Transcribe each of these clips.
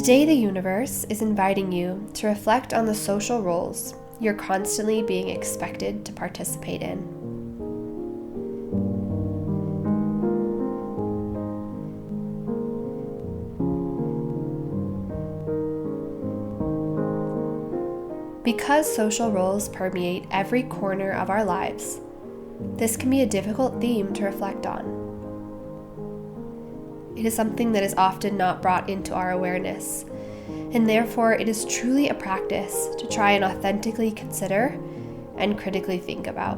Today, the universe is inviting you to reflect on the social roles you're constantly being expected to participate in. Because social roles permeate every corner of our lives, this can be a difficult theme to reflect on. It is something that is often not brought into our awareness, and therefore it is truly a practice to try and authentically consider and critically think about.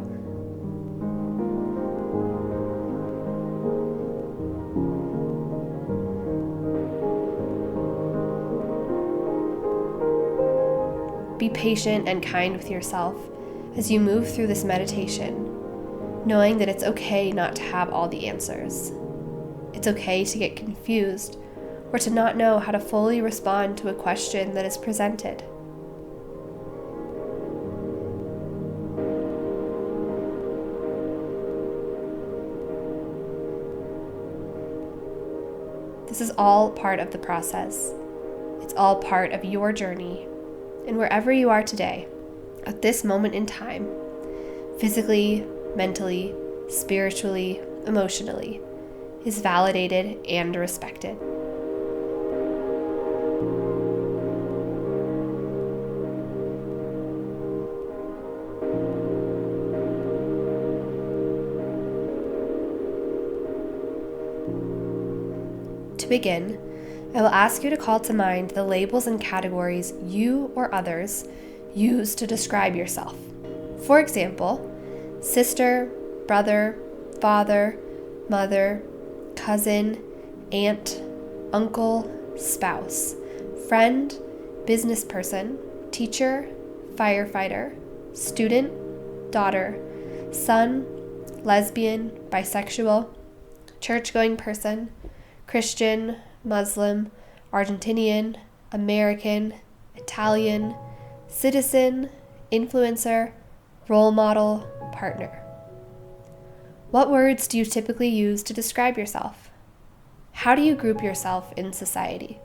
Be patient and kind with yourself as you move through this meditation, knowing that it's okay not to have all the answers. It's okay to get confused or to not know how to fully respond to a question that is presented. This is all part of the process. It's all part of your journey. And wherever you are today, at this moment in time, physically, mentally, spiritually, emotionally, is validated and respected. To begin, I will ask you to call to mind the labels and categories you or others use to describe yourself. For example, sister, brother, father, mother, cousin, aunt, uncle, spouse, friend, business person, teacher, firefighter, student, daughter, son, lesbian, bisexual, church-going person, Christian, Muslim, Argentinian, American, Italian, citizen, influencer, role model, partner. What words do you typically use to describe yourself? How do you group yourself in society?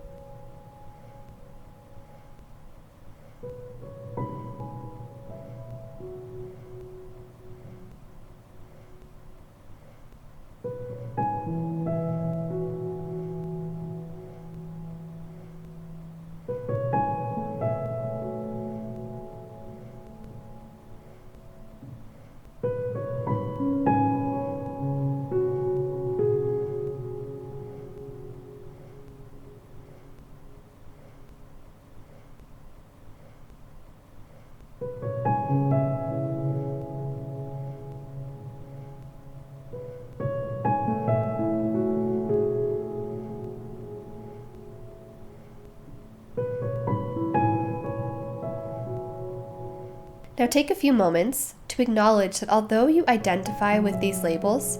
Now take a few moments to acknowledge that although you identify with these labels,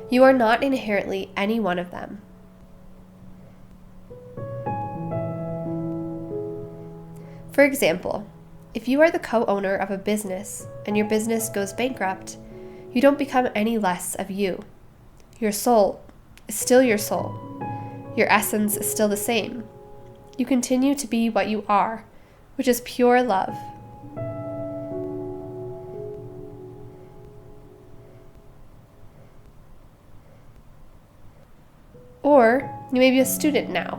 you are not inherently any one of them. For example, if you are the co-owner of a business and your business goes bankrupt, you don't become any less of you. Your soul is still your soul. Your essence is still the same. You continue to be what you are, which is pure love. Or you may be a student now,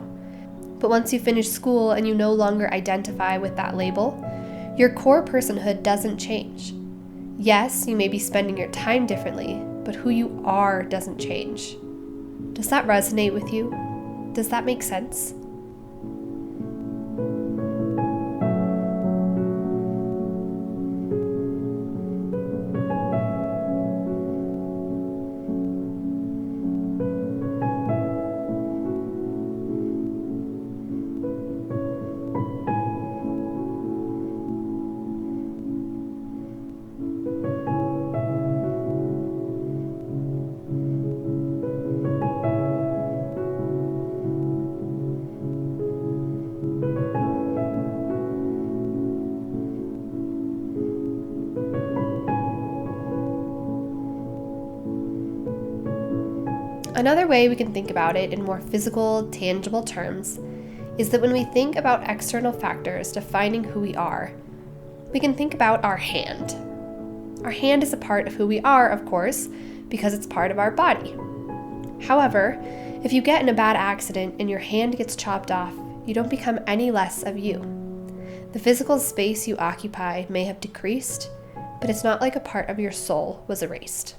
but once you finish school and you no longer identify with that label, your core personhood doesn't change. Yes, you may be spending your time differently, but who you are doesn't change. Does that resonate with you? Does that make sense? Another way we can think about it in more physical, tangible terms is that when we think about external factors defining who we are, we can think about our hand. Our hand is a part of who we are, of course, because it's part of our body. However, if you get in a bad accident and your hand gets chopped off, you don't become any less of you. The physical space you occupy may have decreased, but it's not like a part of your soul was erased.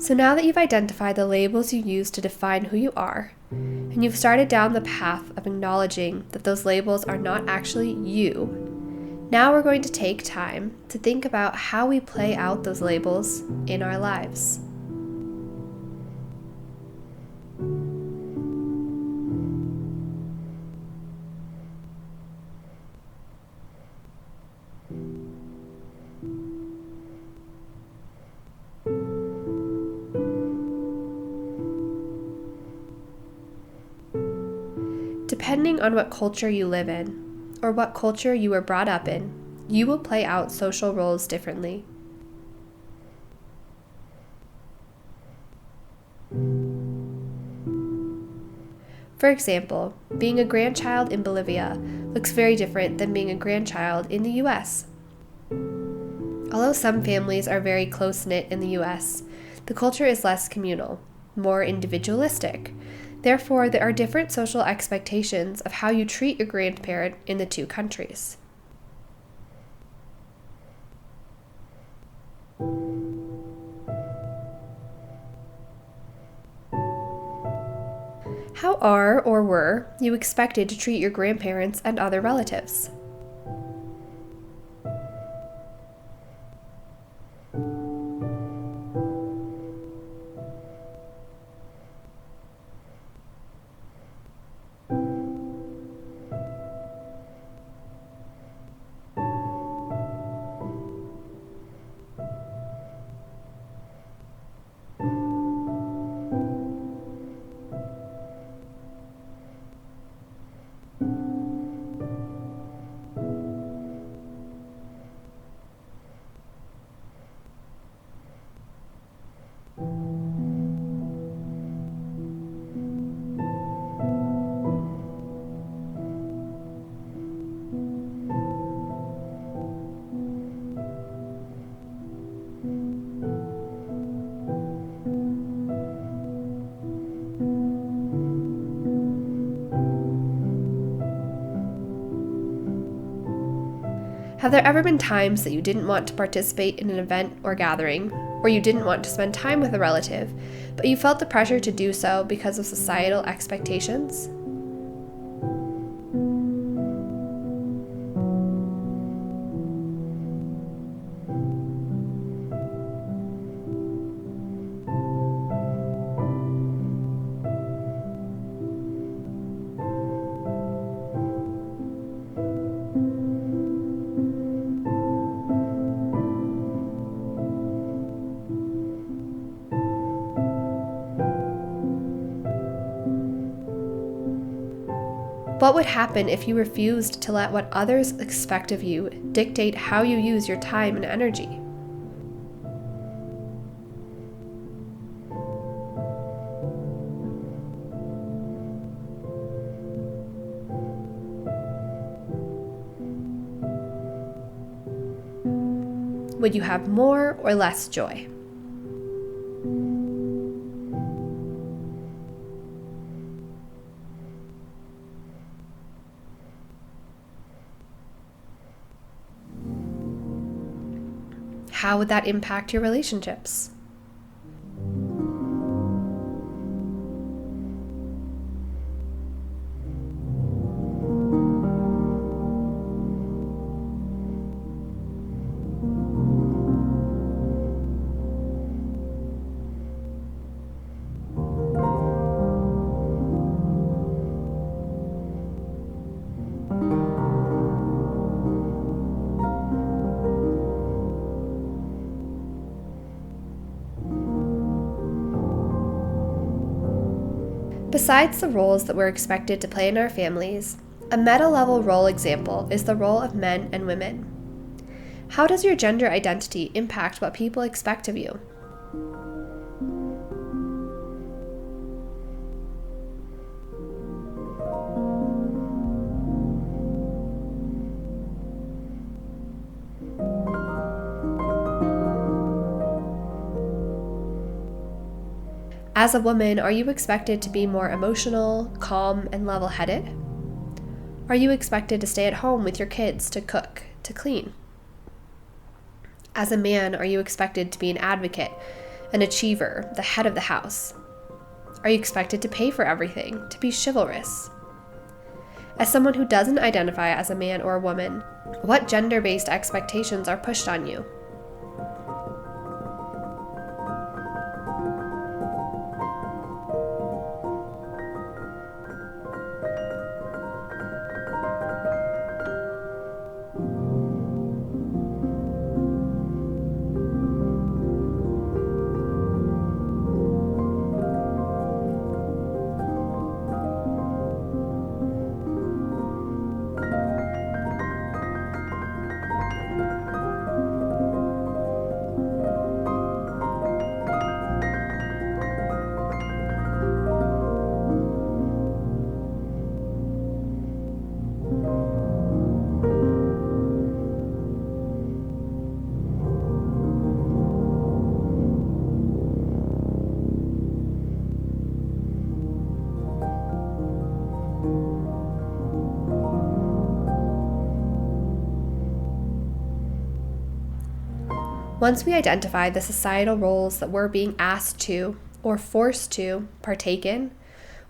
So now that you've identified the labels you use to define who you are, and you've started down the path of acknowledging that those labels are not actually you, now we're going to take time to think about how we play out those labels in our lives. Depending on what culture you live in, or what culture you were brought up in, you will play out social roles differently. For example, being a grandchild in Bolivia looks very different than being a grandchild in the US. Although some families are very close-knit in the US, the culture is less communal, more individualistic. Therefore, there are different social expectations of how you treat your grandparent in the two countries. How are or were you expected to treat your grandparents and other relatives? Have there ever been times that you didn't want to participate in an event or gathering, or you didn't want to spend time with a relative, but you felt the pressure to do so because of societal expectations? What would happen if you refused to let what others expect of you dictate how you use your time and energy? Would you have more or less joy? How would that impact your relationships? Besides the roles that we're expected to play in our families, a meta-level role example is the role of men and women. How does your gender identity impact what people expect of you? As a woman, are you expected to be more emotional, calm, and level-headed? Are you expected to stay at home with your kids, to cook, to clean? As a man, are you expected to be an advocate, an achiever, the head of the house? Are you expected to pay for everything, to be chivalrous? As someone who doesn't identify as a man or a woman, what gender-based expectations are pushed on you? Once we identify the societal roles that we're being asked to or forced to partake in,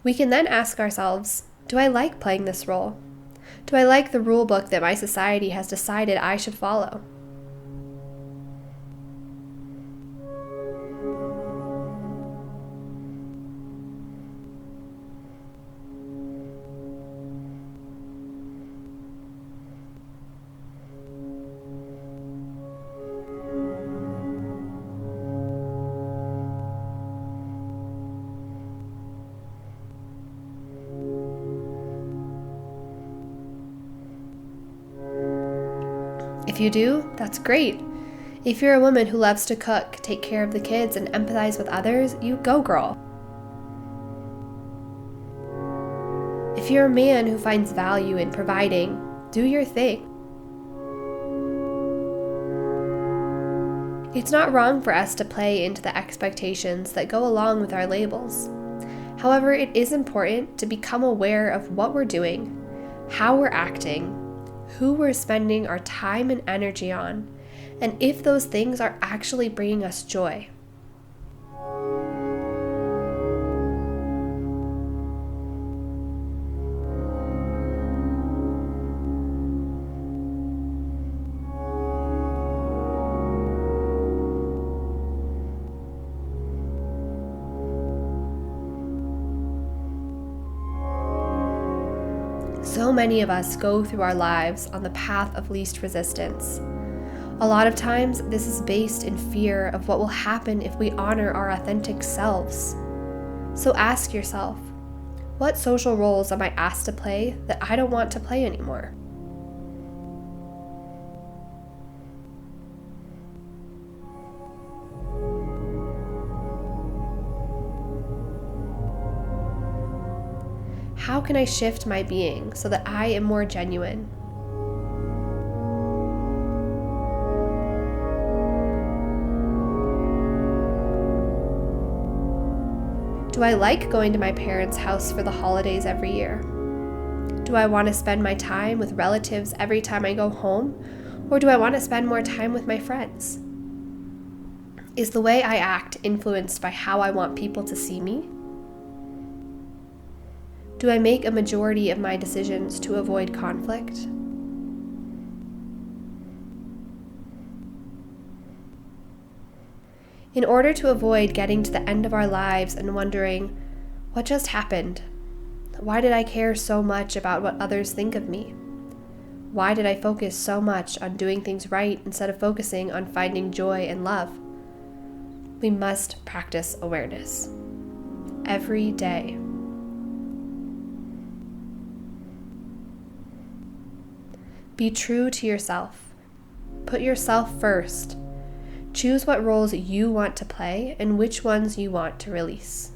we can then ask ourselves, do I like playing this role? Do I like the rule book that my society has decided I should follow? If you do, that's great. If you're a woman who loves to cook, take care of the kids, and empathize with others, you go, girl. If you're a man who finds value in providing, do your thing. It's not wrong for us to play into the expectations that go along with our labels. However, it is important to become aware of what we're doing, how we're acting, who we're spending our time and energy on, and if those things are actually bringing us joy. So many of us go through our lives on the path of least resistance. A lot of times, this is based in fear of what will happen if we honor our authentic selves. So ask yourself, what social roles am I asked to play that I don't want to play anymore? How can I shift my being so that I am more genuine? Do I like going to my parents' house for the holidays every year? Do I want to spend my time with relatives every time I go home? Or do I want to spend more time with my friends? Is the way I act influenced by how I want people to see me? Do I make a majority of my decisions to avoid conflict? In order to avoid getting to the end of our lives and wondering, what just happened? Why did I care so much about what others think of me? Why did I focus so much on doing things right instead of focusing on finding joy and love? We must practice awareness every day. Be true to yourself. Put yourself first. Choose what roles you want to play and which ones you want to release.